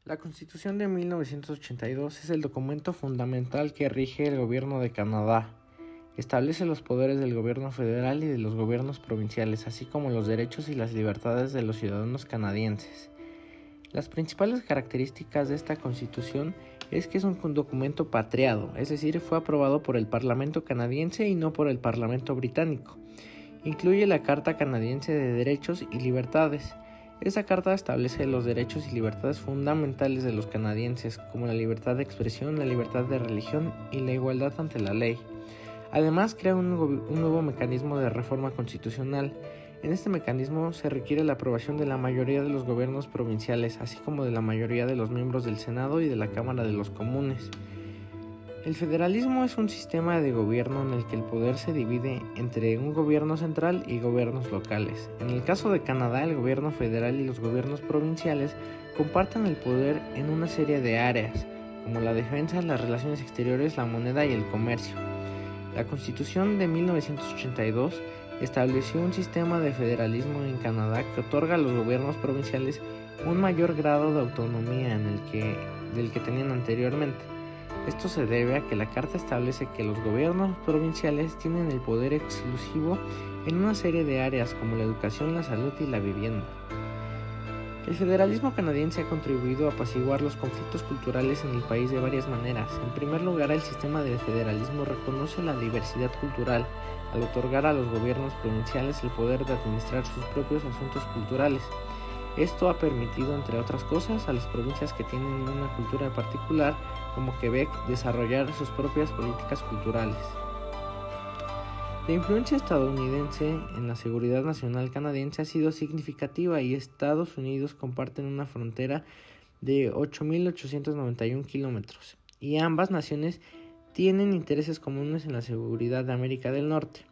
La Constitución de 1982 es el documento fundamental que rige el gobierno de Canadá. Establece los poderes del gobierno federal y de los gobiernos provinciales, así como los derechos y las libertades de los ciudadanos canadienses. Las principales características de esta Constitución es que es un documento patriado, es decir, fue aprobado por el Parlamento canadiense y no por el Parlamento británico. Incluye la Carta Canadiense de Derechos y Libertades. Esta carta establece los derechos y libertades fundamentales de los canadienses, como la libertad de expresión, la libertad de religión y la igualdad ante la ley. Además, crea un nuevo mecanismo de reforma constitucional. En este mecanismo se requiere la aprobación de la mayoría de los gobiernos provinciales, así como de la mayoría de los miembros del Senado y de la Cámara de los Comunes. El federalismo es un sistema de gobierno en el que el poder se divide entre un gobierno central y gobiernos locales. En el caso de Canadá, el gobierno federal y los gobiernos provinciales comparten el poder en una serie de áreas, como la defensa, las relaciones exteriores, la moneda y el comercio. La Constitución de 1982 estableció un sistema de federalismo en Canadá que otorga a los gobiernos provinciales un mayor grado de autonomía del que tenían anteriormente. Esto se debe a que la Carta establece que los gobiernos provinciales tienen el poder exclusivo en una serie de áreas como la educación, la salud y la vivienda. El federalismo canadiense ha contribuido a apaciguar los conflictos culturales en el país de varias maneras. En primer lugar, el sistema de federalismo reconoce la diversidad cultural al otorgar a los gobiernos provinciales el poder de administrar sus propios asuntos culturales. Esto ha permitido, entre otras cosas, a las provincias que tienen una cultura particular, como Quebec, desarrollar sus propias políticas culturales. La influencia estadounidense en la seguridad nacional canadiense ha sido significativa y Estados Unidos comparten una frontera de 8.891 kilómetros y ambas naciones tienen intereses comunes en la seguridad de América del Norte.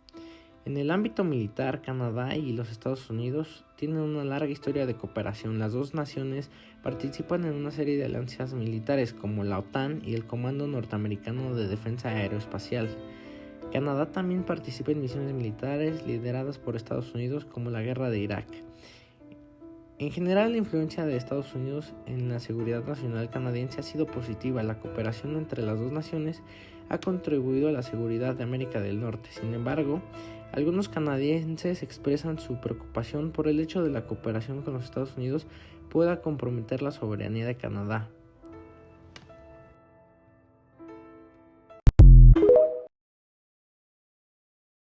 En el ámbito militar, Canadá y los Estados Unidos tienen una larga historia de cooperación. Las dos naciones participan en una serie de alianzas militares como la OTAN y el Comando Norteamericano de Defensa Aeroespacial. Canadá también participa en misiones militares lideradas por Estados Unidos como la Guerra de Irak. En general, la influencia de Estados Unidos en la seguridad nacional canadiense ha sido positiva. La cooperación entre las dos naciones ha contribuido a la seguridad de América del Norte. Sin embargo, algunos canadienses expresan su preocupación por el hecho de que la cooperación con los Estados Unidos pueda comprometer la soberanía de Canadá.